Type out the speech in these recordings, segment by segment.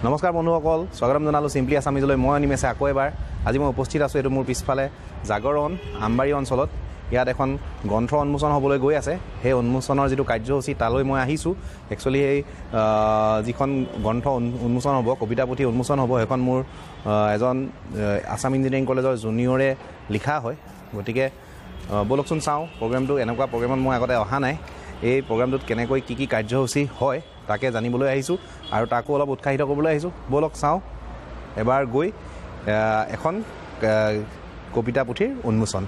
নমস্কাৰ বন্ধুসকল, স্বাগতম জনালোঁ চিম্পলি আছামিজলৈ। মই অনিমেছে আকৌ এবাৰ আজি মই উপস্থিত আছোঁ এইটো মোৰ পিছফালে জাগৰণ আমবাৰী অঞ্চলত। ইয়াত এখন গ্ৰন্থ উন্মোচন হ'বলৈ গৈ আছে। সেই উন্মোচনৰ যিটো কাৰ্যসূচী তালৈ মই আহিছোঁ। একচুৱেলি এই যিখন গ্ৰন্থ উন্মোচন হ'ব, কবিতা পুথি উন্মোচন হ'ব, সেইখন মোৰ এজন আছাম ইঞ্জিনিয়াৰিং কলেজৰ জুনিয়ৰে লিখা হয়। গতিকে ব'লকচোন চাওঁ প্ৰগ্ৰেমটো। এনেকুৱা প্ৰগ্ৰেমত মই আগতে অহা নাই। এই প্ৰগ্ৰামটোত কেনেকৈ কি কাৰ্যসূচী হয় তাকে জানিবলৈ আহিছোঁ আৰু তাকো অলপ উৎসাহিত কৰিবলৈ আহিছোঁ। ব'লক চাওঁ এবাৰ গৈ এখন কবিতা পুথিৰ উন্মোচন।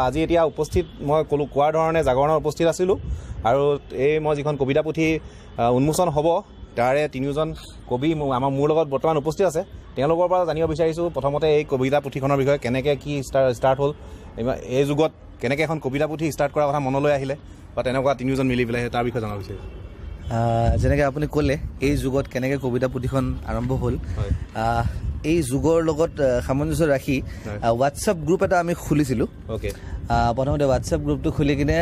আজি এতিয়া উপস্থিত মই কোৱাৰ ধৰণে জাগৰণৰ উপস্থিত আছিলোঁ আৰু এই মই যিখন কবিতা পুথি উন্মোচন হ'ব তাৰে তিনিওজন কবি মোৰ লগত বৰ্তমান উপস্থিত আছে। তেওঁলোকৰ পৰা জানিব বিচাৰিছোঁ প্ৰথমতে এই কবিতা পুথিখনৰ বিষয়ে কেনেকৈ কি ষ্টাৰ্ট হ'ল, এই যুগত কেনেকৈ এখন কবিতা পুথি ষ্টাৰ্ট কৰাৰ কথা মনলৈ আহিলে বা তেনেকুৱা তিনিওজন মিলি পেলাই তাৰ বিষয়ে জানিব বিচাৰিছোঁ। যেনেকৈ আপুনি ক'লে এই যুগত কেনেকৈ কবিতা পুথিখন আৰম্ভ হ'ল, এই যুগৰ লগত সামঞ্জস্য ৰাখি হোৱাটছআপ গ্ৰুপ এটা আমি খুলিছিলোঁ। প্ৰথমতে হোৱাটছআপ গ্ৰুপটো খুলি কিনে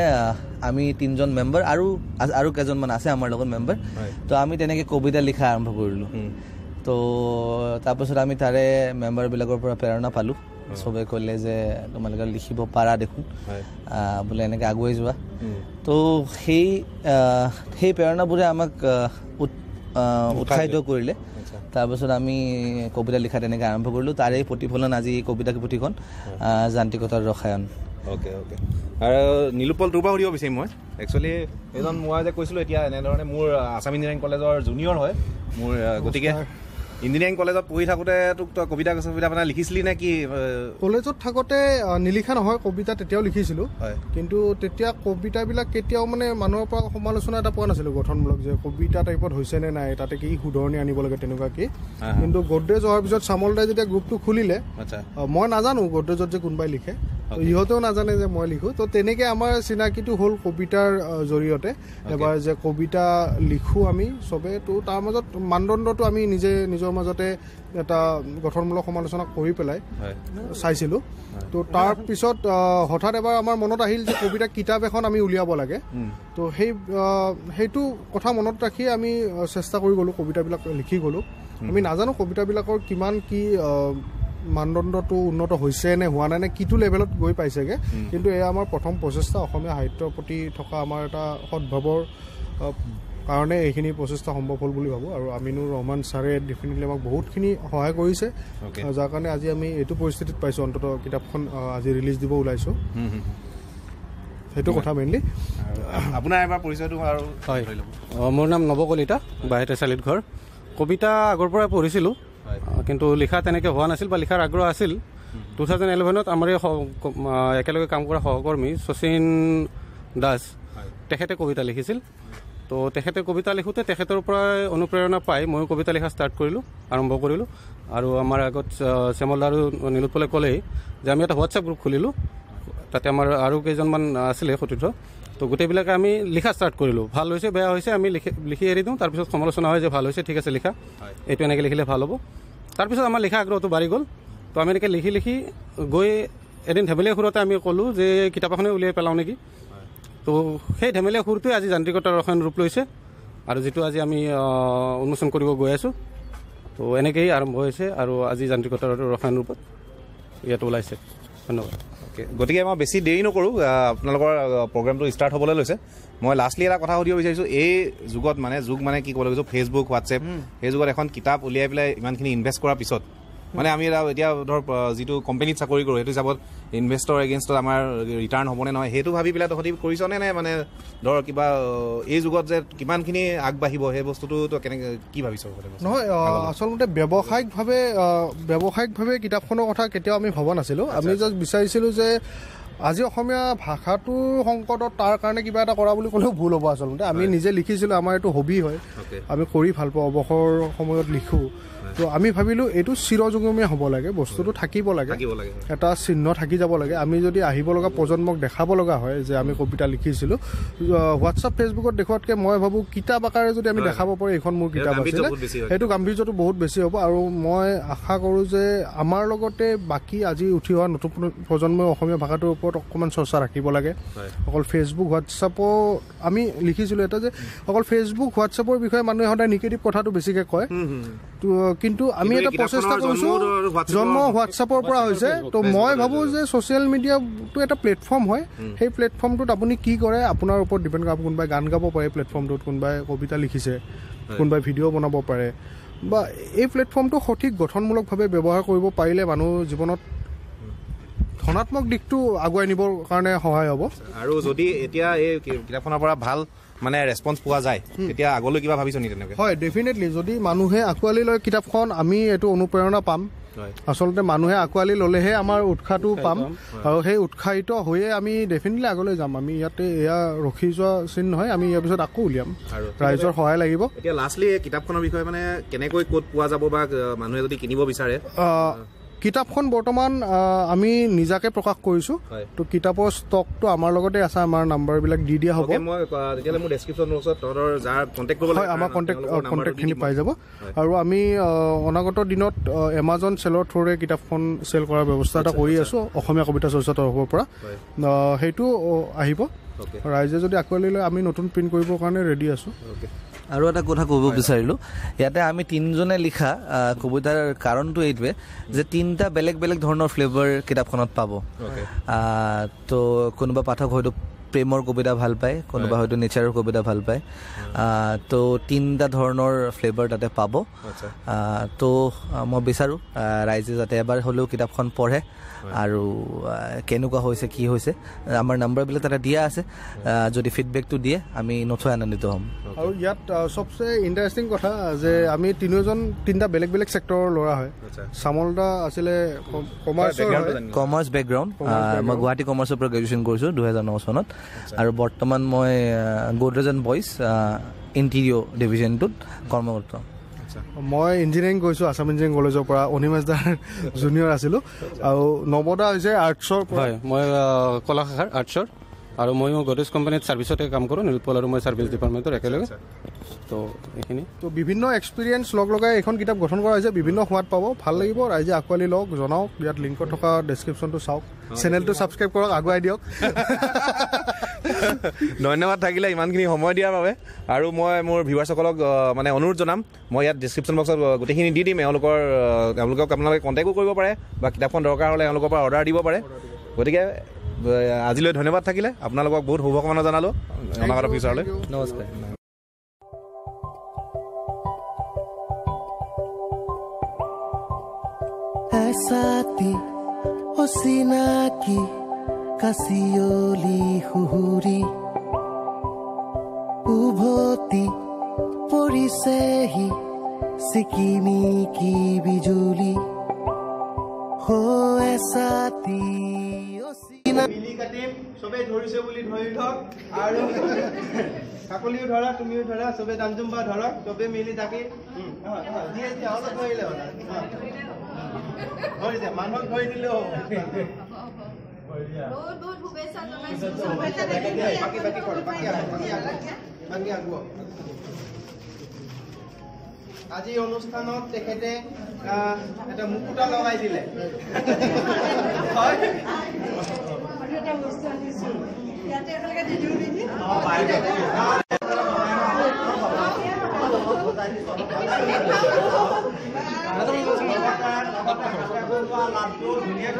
আমি 3জন মেম্বাৰ আৰু কেইজনমান আছে আমাৰ লগত মেম্বাৰ, তো আমি তেনেকৈ কবিতা লিখা আৰম্ভ কৰিলোঁ। তো তাৰপিছত আমি তাৰে মেম্বাৰবিলাকৰ পৰা প্ৰেৰণা পালোঁ। চবে ক'লে যে তোমালোকে লিখিব পাৰা দেখোন, বোলে এনেকৈ আগুৱাই যোৱা। তো সেই প্ৰেৰণাবোৰে আমাক উৎসাহিত কৰিলে। তাৰপিছত আমি কবিতা লিখা তেনেকৈ আৰম্ভ কৰিলোঁ। তাৰে প্ৰতিফলন আজি কবিতা পুথিখন যান্ত্ৰিকতাৰ ৰসায়ন। আৰু নীলোৎপল তোৰ পৰা সুধিব বিচাৰিম মই। একচুৱেলি এজন মই যে কৈছিলোঁ এতিয়া এনেধৰণে মোৰ আছাম ইঞ্জিনিয়াৰিং কলেজৰ জুনিয়ৰ হয় মোৰ। গতিকে ইঞ্জিনিয়াৰিং কলেজত পঢ়ি থাকোঁতে তোক তই কবিতা মানে লিখিছিলি নে কি? কলেজত থাকোঁতে নিলিখা নহয়, কবিতা তেতিয়াও লিখিছিলোঁ। কিন্তু তেতিয়া কবিতাবিলাক কেতিয়াও মানে মানুহৰ পৰা সমালোচনা এটা পোৱা নাছিলোঁ গঠনমূলক, যে কবিতা টাইপত হৈছে নে নাই, তাতে কি শুধৰণি আনিব লাগে তেনেকুৱা কি। কিন্তু গডৰেজ হোৱাৰ পিছত চামলদাই যেতিয়া গ্ৰুপটো খুলিলে, মই নাজানো গডৰেজত যে কোনোবাই লিখে, ইহঁতেও নাজানে যে মই লিখোঁ। তো তেনেকৈ আমাৰ চিনাকিটো হ'ল কবিতাৰ জৰিয়তে। এবাৰ যে কবিতা লিখোঁ আমি চবে, তো তাৰ মাজত মানদণ্ডটো আমি নিজৰ মাজতে এটা গঠনমূলক সমালোচনা কৰি পেলাই চাইছিলোঁ। তো তাৰ পিছত হঠাৎ এবাৰ আমাৰ মনত আহিল যে কবিতা কিতাপ এখন আমি উলিয়াব লাগে। তো সেইটো কথা মনত ৰাখি আমি চেষ্টা কৰি গ'লোঁ, কবিতাবিলাক লিখি গ'লোঁ। আমি নাজানো কবিতাবিলাকৰ কিমান কি মানদণ্ডটো উন্নত হৈছে নে হোৱা নাই, নে কিটো লেভেলত গৈ পাইছেগৈ। কিন্তু এয়া আমাৰ প্ৰথম প্ৰচেষ্টা। অসমীয়া সাহিত্যৰ প্ৰতি থকা আমাৰ এটা সদ্ভাৱৰ কাৰণে এইখিনি প্ৰচেষ্টা সম্ভৱ হ'ল বুলি ভাবোঁ। আৰু আমিনুৰ ৰহমান ছাৰে ডেফিনেটলি আমাক বহুতখিনি সহায় কৰিছে, যাৰ কাৰণে আজি আমি এইটো পৰিস্থিতিত পাইছোঁ, অন্ততঃ কিতাপখন আজি ৰিলিজ দিব ওলাইছোঁ। সেইটো কথা মেইনলি। আপোনাৰ এবাৰ পৰিচয়টো আৰু। হয়, মোৰ নাম নৱ কলিতা, বাহিৰতে চালিত ঘৰ। কবিতা আগৰ পৰাই পঢ়িছিলোঁ, কিন্তু লিখা তেনেকৈ হোৱা নাছিল বা লিখাৰ আগ্ৰহ আছিল। 2011 আমাৰ এই একেলগে কাম কৰা সহকৰ্মী শচীন দাস, তেখেতে কবিতা লিখিছিল। তো তেখেতে কবিতা লিখোঁতে তেখেতৰ পৰাই অনুপ্ৰেৰণা পাই ময়ো কবিতা লিখা আৰম্ভ কৰিলোঁ। আৰু আমাৰ আগত শ্যামলদা আৰু নীলোৎপলে ক'লেই যে আমি এটা হোৱাটছআপ গ্ৰুপ খুলিলোঁ। তাতে আমাৰ আৰু কেইজনমান আছিলে সতীৰ্থ। তো গোটেইবিলাকে আমি লিখা ষ্টাৰ্ট কৰিলোঁ। ভাল হৈছে বেয়া হৈছে আমি লিখি এৰি দিওঁ। তাৰপিছত সমালোচনা হয় যে ভাল হৈছে, ঠিক আছে লিখা, এইটো এনেকৈ লিখিলে ভাল হ'ব। তাৰপিছত আমাৰ লিখা আগ্ৰহটো বাঢ়ি গ'ল। তো আমি এনেকৈ লিখি গৈ এদিন ধেমেলীয়া সুৰতে আমি ক'লোঁ যে কিতাপ এখনে উলিয়াই পেলাওঁ নেকি। তো সেই ধেমেলীয়া সুৰটোৱে আজি যান্ত্ৰিকতাৰ ৰসায়ন ৰূপ লৈছে আৰু যিটো আজি আমি উন্মোচন কৰিব গৈ আছোঁ। তো এনেকৈয়ে আৰম্ভ হৈছে আৰু আজি যান্ত্ৰিকতাৰ ৰসায়ন ৰূপত ইয়াত ওলাইছে। ধন্যবাদ। গতিকে মই বেছি দেৰি নকৰোঁ, আপোনালোকৰ প্ৰগ্ৰেমটো ষ্টাৰ্ট হ'বলৈ লৈছে। মই লাষ্টলি এটা কথা সুধিব বিচাৰিছোঁ। এই যুগত যুগ কি ক'ব লাগিব, ফেচবুক হোৱাটছএপ, সেই যুগত এখন কিতাপ উলিয়াই পেলাই ইমানখিনি ইনভেষ্ট কৰাৰ পিছত আমি এতিয়া ধৰ যিটো কোম্পানীত চাকৰি কৰোঁ সেইটো হিচাপত ইনভেষ্টৰ এগেইনষ্টত আমাৰ ৰিটাৰ্ণ হ'বনে নহয় সেইটো ভাবি পেলাই তহঁতি কৰিছনে নে ধৰ কিবা এই যুগত যে কিমানখিনি আগবাঢ়িব সেই বস্তুটো কেনেকৈ কি ভাবিছ? নহয়, আচলতে ব্যৱসায়িকভাৱে কিতাপখনৰ কথা কেতিয়াও আমি ভবা নাছিলোঁ। আমি জাষ্ট বিচাৰিছিলোঁ যে আজি অসমীয়া ভাষাটোৰ সংকটত তাৰ কাৰণে কিবা এটা কৰা বুলি ক'লেও ভুল হ'ব আচলতে আমি নিজে লিখিছিলোঁ আমাৰ এইটো হবি হয় আমি কৰি ভাল পাওঁ অৱসৰ সময়ত লিখোঁ তো আমি ভাবিলোঁ এইটো চিৰযুগমীয়া হ'ব লাগে বস্তুটো থাকিব লাগে এটা চিহ্ন থাকি যাব লাগে আমি যদি আহিব লগা প্ৰজন্মক দেখাব লগা হয় যে আমি কবিতা লিখিছিলোঁ হোৱাটছআপ ফেচবুকত দেখুৱাতকৈ মই ভাবোঁ কিতাপ আকাৰে যদি আমি দেখাব পাৰোঁ এইখন মোৰ কিতাপ আছিলে সেইটো গাম্ভীৰ্যটো বহুত বেছি হ'ব আৰু মই আশা কৰোঁ যে আমাৰ লগতে বাকী আজি উঠি অহা নতুন প্ৰজন্মই অসমীয়া ভাষাটোৰ ওপৰত অকণমান চৰ্চা ৰাখিব লাগে অকল ফেচবুক হোৱাটছআপো আমি লিখিছিলোঁ এটা যে অকল ফেচবুক হোৱাটছআপৰ বিষয়ে মানুহে সদায় নিগেটিভ কথাটো বেছিকৈ কয় কিন্তু আমি এটা প্ৰচেষ্টা কৰিছোঁ জন্ম হোৱাটছআপৰ পৰা হৈছে তো মই ভাবোঁ যে ছ'চিয়েল মিডিয়াটো এটা প্লেটফৰ্ম হয় সেই প্লেটফৰ্মটোত আপুনি কি কৰে আপোনাৰ ওপৰত ডিপেণ্ড কৰে কোনোবাই গান গাব পাৰে প্লেটফৰ্মটোত কোনোবাই কবিতা লিখিছে কোনোবাই ভিডিঅ' বনাব পাৰে বা এই প্লেটফৰ্মটো সঠিক গঠনমূলকভাৱে ব্যৱহাৰ কৰিব পাৰিলে মানুহ জীৱনত ধনাত্মক দিশটো আগুৱাই নিবৰ কাৰণে সহায় হ'ব আৰু যদি এতিয়া এই কিতাপখনৰ পৰা ভাল মানে ৰেছপন্স পোৱা যায় তেতিয়া আগলৈ কিবা ভাবিছো নি তেনেকৈ হয় ডেফিনেটলি যদি মানুহে আঁকোৱালি লয় কিতাপখন আমি এইটো অনুপ্ৰেৰণা পাম আচলতে মানুহে আঁকোৱালি ল'লেহে আমাৰ উৎসাহটো পাম আৰু সেই উৎসাহিত হৈয়ে আমি ডেফিনেটলি আগলৈ যাম আমি ইয়াতে এয়া ৰখি যোৱা চিন নহয় আমি ইয়াৰ পিছত আকৌ উলিয়াম ৰাইজৰ সহায় লাগিব এতিয়া লাষ্টলি এই কিতাপখনৰ বিষয়ে মানে কেনেকৈ ক'ত পোৱা যাব বা মানুহে যদি কিনিব বিচাৰে কিতাপখন বৰ্তমান আমি নিজাকে প্ৰকাশ কৰিছোঁ তো কিতাপৰ ষ্টকটো আমাৰ লগতে আছে আমাৰ নাম্বাৰবিলাক দি দিয়া হ'ব হয় আমাৰ কণ্টেক্টখিনি পাই যাব আৰু আমি অনাগত দিনত এমাজন চেলৰ থ্ৰুৰে কিতাপখন চেল কৰাৰ ব্যৱস্থা এটা কৰি আছোঁ অসমীয়া কবিতা চৰ্চাৰ তৰফৰ পৰা সেইটো আহিব ৰাইজে যদি আঁকোৱালি লয় আমি নতুন প্ৰিণ্ট কৰিবৰ কাৰণে ৰেডি আছোঁ আৰু এটা কথা ক'ব বিচাৰিলোঁ ইয়াতে আমি তিনিজনে লিখা কবিতাৰ কাৰণটো এইটোৱে যে তিনিটা বেলেগ বেলেগ ধৰণৰ ফ্লেভাৰ কিতাপখনত পাব তো কোনোবা পাঠক হয়তো প্ৰেমৰ কবিতা ভাল পায় কোনোবা হয়তো নেচাৰৰ কবিতা ভাল পায় তো তিনিটা ধৰণৰ ফ্লেভাৰ তাতে পাব তো মই বিচাৰোঁ ৰাইজে যাতে এবাৰ হ'লেও কিতাপখন পঢ়ে আৰু কেনেকুৱা হৈছে কি হৈছে আমাৰ নাম্বাৰবিলাক তাতে দিয়া আছে যদি ফিডবেকটো দিয়ে আমি নথৈ আনন্দিত হ'ম আৰু ইয়াত চবচে ইণ্টাৰেষ্টিং কথা যে আমি তিনিটা বেলেগ বেলেগ ছেক্টৰৰ ল'ৰা হয় চামল দা আছিলে কমাৰ্চ বেকগ্ৰাউণ্ড মই গুৱাহাটী কমাৰ্চৰ পৰা গ্ৰেজুৱেশ্যন কৰিছোঁ 2009 চনত আৰু বৰ্তমান মই গোদৰেজ এণ্ড বইজ ইণ্টেৰিয়ৰ ডিভিজনটোত কৰ্মৰত মই ইঞ্জিনিয়াৰিং কৰিছোঁ আছাম ইঞ্জিনিয়াৰিং কলেজৰ পৰা অনিমেশ দাৰ জুনিয়ৰ আছিলোঁ আৰু নৱদা হৈছে আৰ্টছৰ পৰা মই কলা শাখাৰ আৰ্টছৰ আৰু ময়ো গডৰেজ কোম্পানীত ছাৰ্ভিচতে কাম কৰোঁ নীলপল আৰু মই ছাৰ্ভিচ ডিপাৰ্টমেণ্টৰ একেলগে তো এইখিনি তো বিভিন্ন এক্সপিৰিয়েঞ্চ লগাই এইখন কিতাপ গঠন কৰা হৈছে বিভিন্ন সোৱাদ পাব ভাল লাগিব ৰাইজে আঁকোৱালি লওক জনাওক ইয়াত লিংকত থকা ডেছক্ৰিপশ্যনটো চাওক চেনেলটো ছাবস্ক্ৰাইব কৰক আগুৱাই দিয়ক ধন্যবাদ থাকিলে ইমানখিনি সময় দিয়াৰ বাবে আৰু মই মোৰ ভিউৱাৰ্ছসকলক মানে অনুৰোধ জনাম মই ইয়াত ডিছক্ৰিপশ্যন বক্সত গোটেইখিনি দি দিম তেওঁলোকক আপোনালোকে কণ্টেক্টো কৰিব পাৰে বা কিতাপখন দৰকাৰ হ'লে তেওঁলোকৰ পৰা অৰ্ডাৰ দিব পাৰে গতিকে আজিলৈ ধন্যবাদ থাকিলে আপোনালোকক বহুত শুভকামনা জনালোঁ অনাগত ফিউচাৰলৈ নমস্কাৰ Esati osinaki kasioli huhuri ubhoti porisehi sikimi ki bijuli ho esati osina মিলি কাটিম সবে ধৰিছে বুলি ধৰি লওক আৰু কাকলিও ধৰা তুমিও ধৰা সবে দামজুম্বা ধৰক সবে মিলি থাকি দিয়ে দিয়ে অলপ ধৰিলে হ'ল ধৰিছে মানুহক ধৰি দিলেও বহুত বহুত শুভেচ্ছা জনাইছো বাকী আগুৱা আজি অনুষ্ঠানত তেখেতে এটা মুকুতা লগাই দিলে হয় ধুনীয়া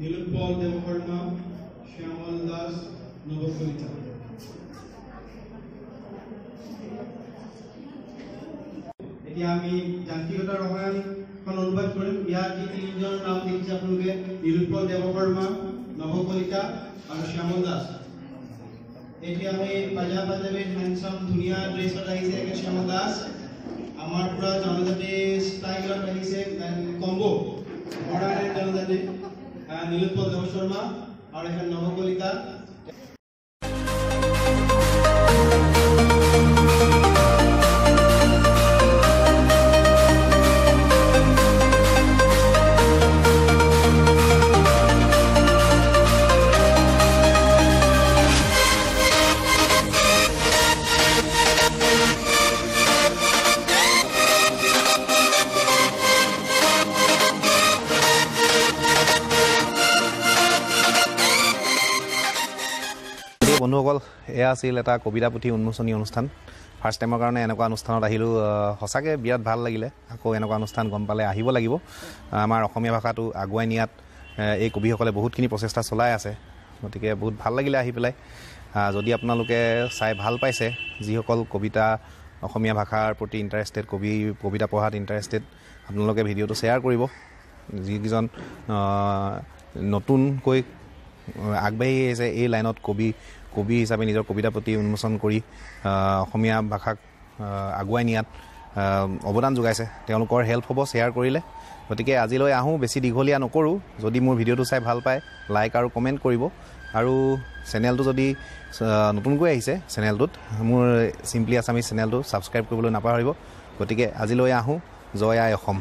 নীলোৎপল দেৱশৰ্মা শ্যামল দা এতিয়া আমি যান্ত্ৰিকতা ৰসায়নখন অনুবাদ কৰিম ইয়াত যি তিনিজনৰ নাম দেখিছে আপোনালোকে নিৰুৎপল দেৱবৰ্মা নৱ কলিতা আৰু শ্যামল দাস এতিয়া আমি পাঞ্জাবী হেণ্ডচাম ধুনীয়া ড্ৰেছত আহিছে শ্যামল দাস আমাৰ পুৰা জনজাতি ষ্টাইলত আহিছে কম্বো মডাৰ্ণ জনজাতি নিৰুৎপল দেৱ শৰ্মা আৰু এখন নৱ কলিতা বন্ধুসকল এয়া আছিল এটা কবিতা পুথি উন্মোচনী অনুষ্ঠান ফাৰ্ষ্ট টাইমৰ কাৰণে এনেকুৱা অনুষ্ঠানত আহিলোঁ সঁচাকৈ বিৰাট ভাল লাগিলে আকৌ এনেকুৱা অনুষ্ঠান গম পালে আহিব লাগিব আমাৰ অসমীয়া ভাষাটো আগুৱাই নিয়াত এই কবিসকলে বহুতখিনি প্ৰচেষ্টা চলাই আছে গতিকে বহুত ভাল লাগিলে আহি পেলাই যদি আপোনালোকে চাই ভাল পাইছে যিসকল কবিতা অসমীয়া ভাষাৰ প্ৰতি ইণ্টাৰেষ্টেড কবিতা পঢ়াত ইণ্টাৰেষ্টেড আপোনালোকে ভিডিঅ'টো শ্বেয়াৰ কৰিব যিকেইজন নতুনকৈ আগবাঢ়ি আহিছে এই লাইনত কবি হিচাপে নিজৰ কবিতা পুথি উন্মোচন কৰি অসমীয়া ভাষাক আগুৱাই নিয়াত অৱদান যোগাইছে তেওঁলোকৰ হেল্প হ'ব শ্বেয়াৰ কৰিলে গতিকে আজিলৈ আহোঁ বেছি দীঘলীয়া নকৰোঁ যদি মোৰ ভিডিঅ'টো চাই ভাল পায় লাইক আৰু কমেণ্ট কৰিব আৰু চেনেলটো যদি নতুনকৈ আহিছে চেনেলটোত মোৰ চিম্পলি আছামিজ চেনেলটো ছাবস্ক্ৰাইব কৰিবলৈ নাপাহৰিব গতিকে আজিলৈ আহোঁ জয় আই অসম